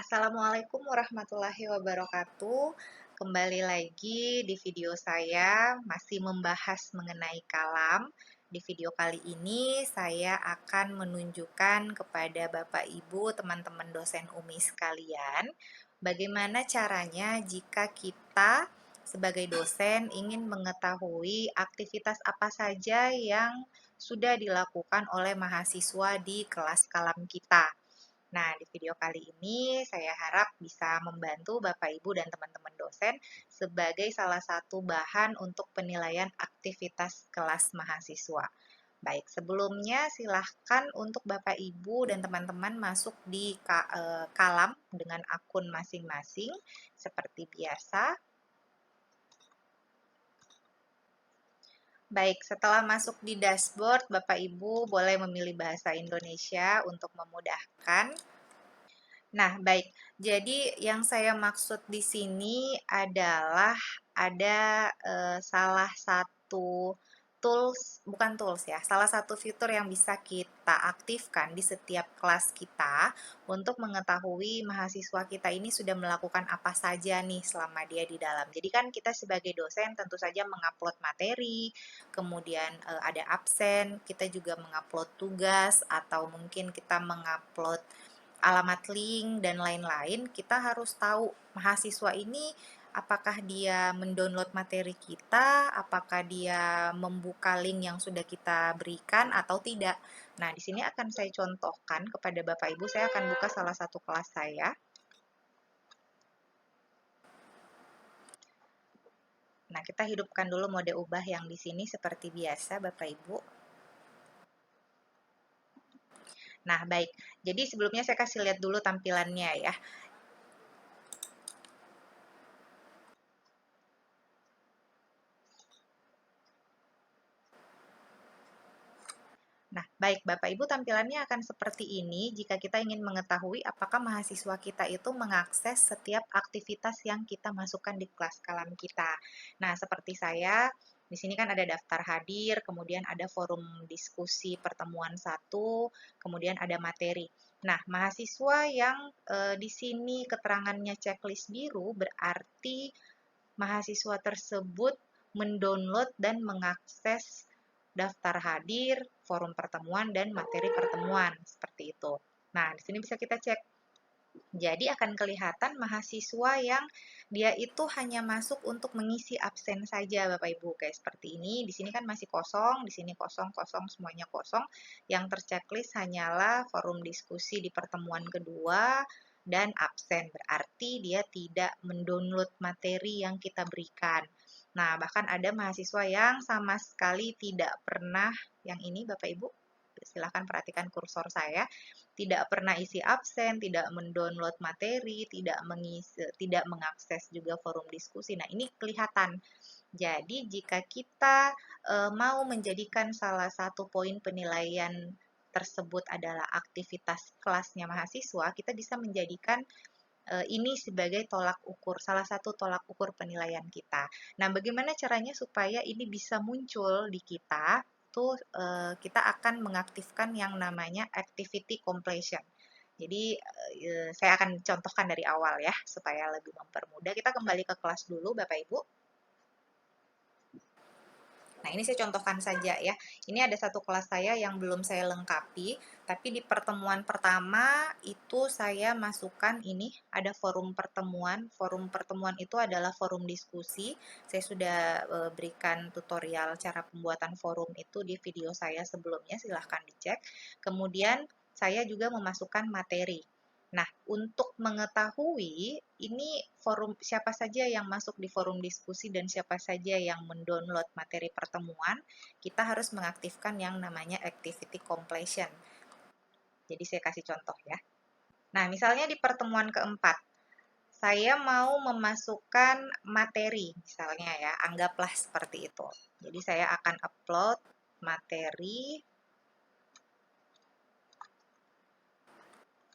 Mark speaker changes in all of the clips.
Speaker 1: Assalamualaikum warahmatullahi wabarakatuh. Kembali lagi di video saya masih membahas mengenai kalam. Di video kali ini saya akan menunjukkan kepada Bapak Ibu, teman-teman dosen UMI sekalian, bagaimana caranya jika kita sebagai dosen ingin mengetahui aktivitas apa saja yang sudah dilakukan oleh mahasiswa di kelas kalam kita. Nah, di video kali ini saya harap bisa membantu Bapak, Ibu, dan teman-teman dosen sebagai salah satu bahan untuk penilaian aktivitas kelas mahasiswa. Baik, sebelumnya silahkan untuk Bapak, Ibu, dan teman-teman masuk di kalam dengan akun masing-masing seperti biasa. Baik, setelah masuk di dashboard, Bapak Ibu boleh memilih bahasa Indonesia untuk memudahkan. Nah, baik. Jadi yang saya maksud di sini adalah ada salah satu tools, bukan tools ya, salah satu fitur yang bisa kita aktifkan di setiap kelas kita untuk mengetahui mahasiswa kita ini sudah melakukan apa saja nih selama dia di dalam. Jadi kan kita sebagai dosen tentu saja mengupload materi, kemudian ada absen, kita juga mengupload tugas, atau mungkin kita mengupload alamat link, dan lain-lain. Kita harus tahu mahasiswa ini apakah dia mendownload materi kita, apakah dia membuka link yang sudah kita berikan atau tidak. Nah, di sini akan saya contohkan kepada Bapak Ibu, saya akan buka salah satu kelas saya. Nah, kita hidupkan dulu mode ubah yang di sini seperti biasa, Bapak Ibu. Nah, baik. Jadi sebelumnya saya kasih lihat dulu tampilannya ya. Nah, baik Bapak Ibu, tampilannya akan seperti ini jika kita ingin mengetahui apakah mahasiswa kita itu mengakses setiap aktivitas yang kita masukkan di kelas kalam kita. Nah, seperti saya, di sini kan ada daftar hadir, kemudian ada forum diskusi pertemuan 1, kemudian ada materi. Nah, mahasiswa yang di sini keterangannya checklist biru berarti mahasiswa tersebut mendownload dan mengakses daftar hadir, forum pertemuan, dan materi pertemuan, seperti itu. Nah, di sini bisa kita cek. Jadi akan kelihatan mahasiswa yang dia itu hanya masuk untuk mengisi absen saja, Bapak Ibu. Kayak seperti ini, di sini kan masih kosong, di sini kosong, kosong, semuanya kosong. Yang terchecklist hanyalah forum diskusi di pertemuan kedua dan absen. Berarti dia tidak mendownload materi yang kita berikan. Nah, bahkan ada mahasiswa yang sama sekali tidak pernah, yang ini Bapak Ibu, silahkan perhatikan kursor saya, tidak pernah isi absen, tidak mendownload materi, tidak mengakses juga forum diskusi. Nah, ini kelihatan. Jadi, jika kita mau menjadikan salah satu poin penilaian tersebut adalah aktivitas kelasnya mahasiswa, kita bisa menjadikan ini sebagai tolak ukur, salah satu tolak ukur penilaian kita. Nah, bagaimana caranya supaya ini bisa muncul di kita? Tuh, kita akan mengaktifkan yang namanya activity completion. Jadi, saya akan contohkan dari awal ya, supaya lebih mempermudah. Kita kembali ke kelas dulu, Bapak Ibu. Nah, ini saya contohkan saja ya. Ini ada satu kelas saya yang belum saya lengkapi, tapi di pertemuan pertama itu saya masukkan ini, ada forum pertemuan. Forum pertemuan itu adalah forum diskusi. Saya sudah berikan tutorial cara pembuatan forum itu di video saya sebelumnya, silahkan dicek. Kemudian saya juga memasukkan materi. Nah, untuk mengetahui ini forum siapa saja yang masuk di forum diskusi dan siapa saja yang mendownload materi pertemuan, kita harus mengaktifkan yang namanya activity completion. Jadi saya kasih contoh ya. Nah, misalnya di pertemuan keempat, saya mau memasukkan materi, misalnya ya, anggaplah seperti itu. Jadi saya akan upload materi,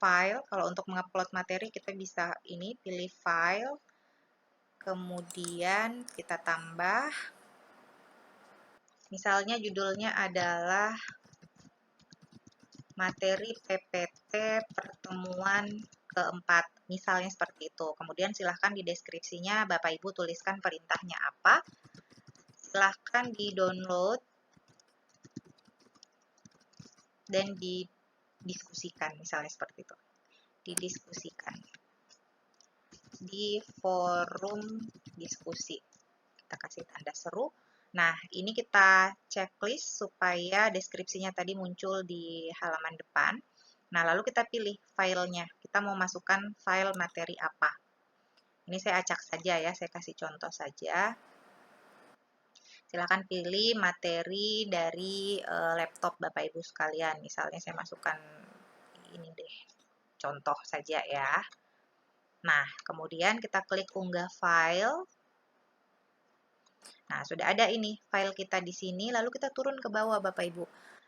Speaker 1: file. Kalau untuk mengupload materi kita bisa ini, pilih file, kemudian kita tambah, misalnya judulnya adalah materi PPT pertemuan keempat. Misalnya seperti itu. Kemudian silahkan di deskripsinya Bapak Ibu tuliskan perintahnya apa. Silahkan di-download dan didiskusikan, misalnya seperti itu. Didiskusikan di forum diskusi. Kita kasih tanda seru. Nah, ini kita checklist supaya deskripsinya tadi muncul di halaman depan. Nah, lalu kita pilih filenya. Kita mau masukkan file materi apa. Ini saya acak saja ya, saya kasih contoh saja. Silakan pilih materi dari laptop Bapak Ibu sekalian. Misalnya saya masukkan ini deh, contoh saja ya. Nah, kemudian kita klik unggah file. Nah, sudah ada ini file kita di sini, lalu kita turun ke bawah Bapak Ibu.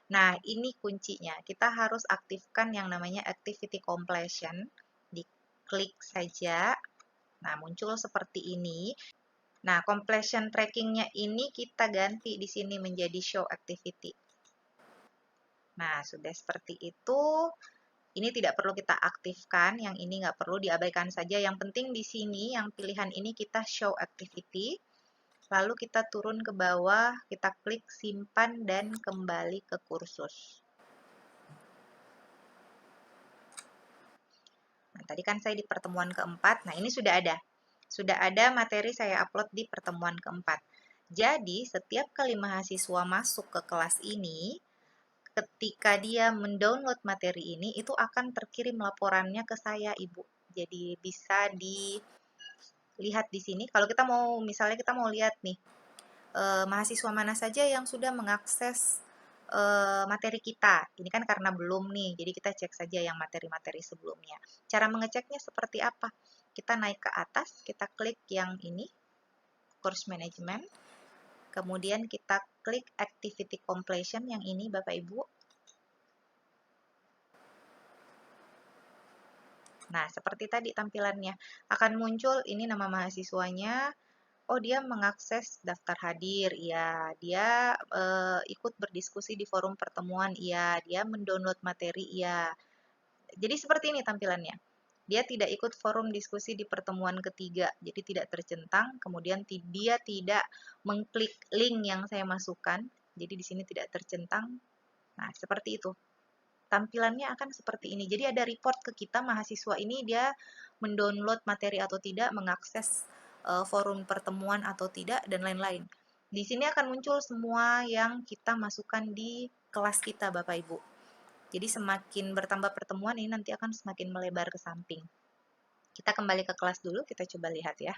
Speaker 1: Nah, ini kuncinya. Kita harus aktifkan yang namanya activity completion. Diklik saja. Nah, muncul seperti ini. Nah, completion tracking-nya ini kita ganti di sini menjadi show activity. Nah, sudah seperti itu. Ini tidak perlu kita aktifkan, yang ini nggak perlu diabaikan saja. Yang penting di sini, yang pilihan ini kita show activity. Lalu kita turun ke bawah, kita klik simpan dan kembali ke kursus. Nah, tadi kan saya di pertemuan keempat, nah ini sudah ada. Sudah ada materi saya upload di pertemuan keempat. Jadi, setiap kali mahasiswa masuk ke kelas ini, ketika dia mendownload materi ini, itu akan terkirim laporannya ke saya, Ibu. Jadi, bisa dilihat di sini. Kalau kita mau, misalnya kita mau lihat nih, mahasiswa mana saja yang sudah mengakses materi kita. Ini kan karena belum nih, jadi kita cek saja yang materi-materi sebelumnya. Cara mengeceknya seperti apa? Kita naik ke atas, kita klik yang ini, course management. Kemudian kita klik activity completion yang ini Bapak Ibu. Nah, seperti tadi tampilannya. Akan muncul ini nama mahasiswanya. Oh, dia mengakses daftar hadir, ya. Dia ikut berdiskusi di forum pertemuan, ya. Dia mendownload materi, ya. Jadi seperti ini tampilannya. Dia tidak ikut forum diskusi di pertemuan ketiga, jadi tidak tercentang. Kemudian dia tidak mengklik link yang saya masukkan, jadi di sini tidak tercentang. Nah, seperti itu. Tampilannya akan seperti ini. Jadi ada report ke kita mahasiswa ini dia mendownload materi atau tidak, mengakses forum pertemuan atau tidak, dan lain-lain. Di sini akan muncul semua yang kita masukkan di kelas kita, Bapak Ibu. Jadi semakin bertambah pertemuan ini nanti akan semakin melebar ke samping. Kita kembali ke kelas dulu, kita coba lihat ya.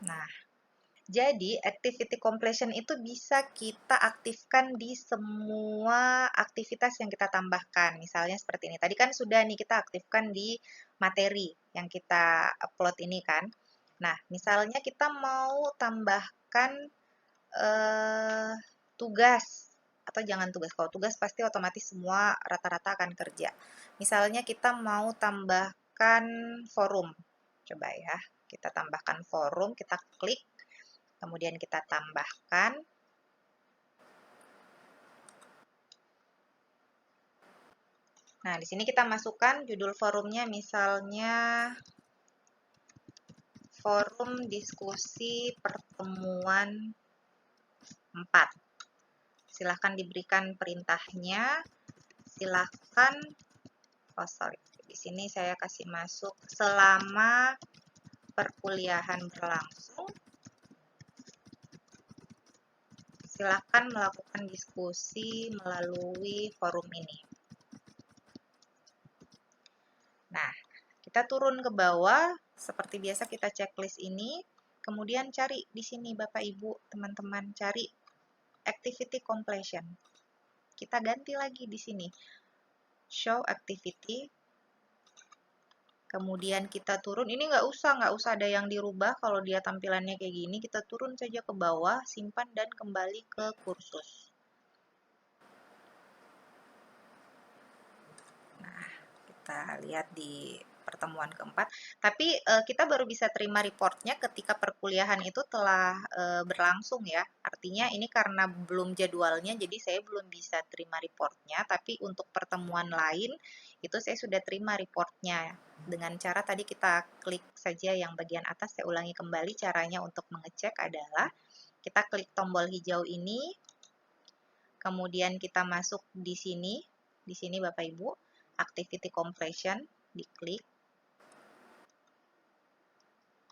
Speaker 1: Nah, jadi activity completion itu bisa kita aktifkan di semua aktivitas yang kita tambahkan. Misalnya seperti ini. Tadi kan sudah nih kita aktifkan di materi yang kita upload ini kan. Nah, misalnya kita mau tambahkan tugas atau jangan tugas. Kalau tugas pasti otomatis semua rata-rata akan kerja. Misalnya kita mau tambahkan forum. Coba ya, kita tambahkan forum, kita klik, kemudian kita tambahkan. Nah, di sini kita masukkan judul forumnya misalnya forum diskusi pertemuan 4. Silahkan diberikan perintahnya. Silahkan, oh sorry, di sini saya kasih masuk selama perkuliahan berlangsung. Silahkan melakukan diskusi melalui forum ini. Nah, kita turun ke bawah, seperti biasa kita checklist ini, kemudian cari di sini Bapak Ibu, teman-teman, cari activity completion. Kita ganti lagi di sini, show activity, kemudian kita turun, ini nggak usah ada yang dirubah kalau dia tampilannya kayak gini, kita turun saja ke bawah, simpan dan kembali ke kursus. Nah, kita lihat di pertemuan keempat. Tapi kita baru bisa terima reportnya ketika perkuliahan itu telah berlangsung ya. Artinya ini karena belum jadwalnya, jadi saya belum bisa terima reportnya. Tapi untuk pertemuan lain itu saya sudah terima reportnya. Dengan cara tadi kita klik saja yang bagian atas, saya ulangi kembali caranya untuk mengecek adalah kita klik tombol hijau ini, kemudian kita masuk di sini Bapak Ibu, activity completion, diklik.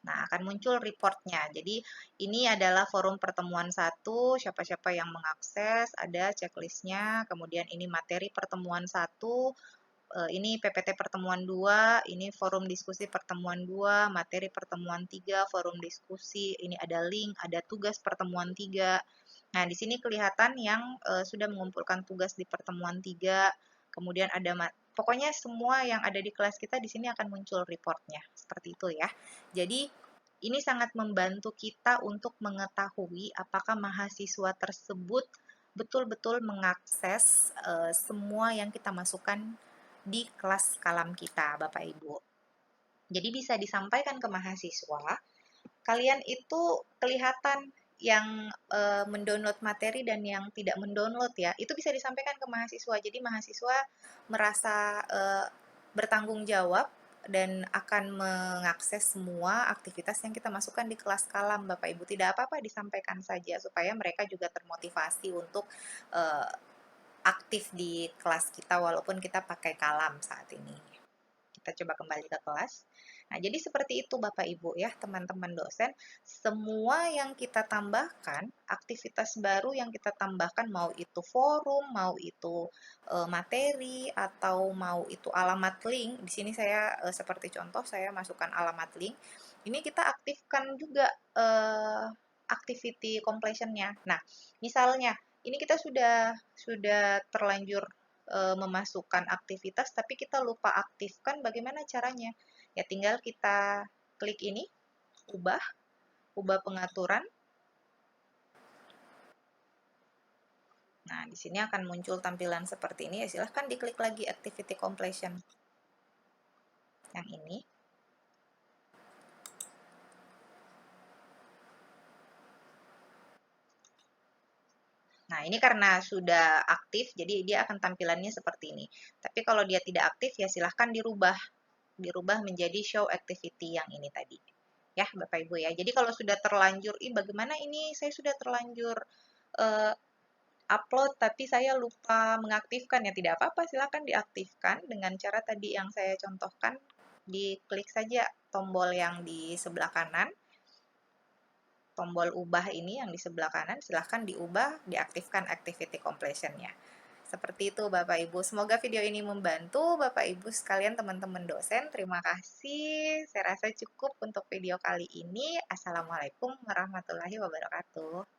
Speaker 1: Nah, akan muncul reportnya. Jadi, ini adalah forum pertemuan 1, siapa-siapa yang mengakses, ada checklistnya, kemudian ini materi pertemuan 1, ini PPT pertemuan 2, ini forum diskusi pertemuan 2, materi pertemuan 3, forum diskusi, ini ada link, ada tugas pertemuan 3. Nah, di sini kelihatan yang sudah mengumpulkan tugas di pertemuan 3, kemudian ada pokoknya semua yang ada di kelas kita di sini akan muncul reportnya. Seperti itu ya. Jadi, ini sangat membantu kita untuk mengetahui apakah mahasiswa tersebut betul-betul mengakses semua yang kita masukkan di kelas kalam kita, Bapak Ibu. Jadi bisa disampaikan ke mahasiswa, kalian itu kelihatan yang mendownload materi dan yang tidak mendownload ya, itu bisa disampaikan ke mahasiswa. Jadi mahasiswa merasa bertanggung jawab dan akan mengakses semua aktivitas yang kita masukkan di kelas kalam, Bapak Ibu. Tidak apa-apa disampaikan saja supaya mereka juga termotivasi untuk uh, aktif di kelas kita walaupun kita pakai kalam saat ini. Kita coba kembali ke kelas. Nah, jadi seperti itu Bapak Ibu ya, teman-teman dosen. Semua yang kita tambahkan, aktivitas baru yang kita tambahkan, mau itu forum, mau itu materi, atau mau itu alamat link. Di sini saya seperti contoh, saya masukkan alamat link. Ini kita aktifkan juga activity completion-nya. Nah, misalnya ini kita sudah terlanjur memasukkan aktivitas, tapi kita lupa aktifkan, bagaimana caranya? Ya tinggal kita klik ini, ubah, ubah pengaturan. Nah, di sini akan muncul tampilan seperti ini. Ya, silahkan diklik lagi activity completion. Yang ini. Nah, ini karena sudah aktif, jadi dia akan tampilannya seperti ini. Tapi kalau dia tidak aktif, ya silahkan dirubah menjadi show activity yang ini tadi. Ya, Bapak Ibu ya. Jadi kalau sudah terlanjur, bagaimana ini saya sudah terlanjur uh, upload tapi saya lupa mengaktifkan, ya tidak apa-apa, silakan diaktifkan dengan cara tadi yang saya contohkan. Diklik saja tombol yang di sebelah kanan, tombol ubah ini yang di sebelah kanan, silahkan diubah, diaktifkan activity completion-nya. Seperti itu Bapak Ibu. Semoga video ini membantu Bapak Ibu sekalian, teman-teman dosen. Terima kasih. Saya rasa cukup untuk video kali ini. Assalamualaikum warahmatullahi wabarakatuh.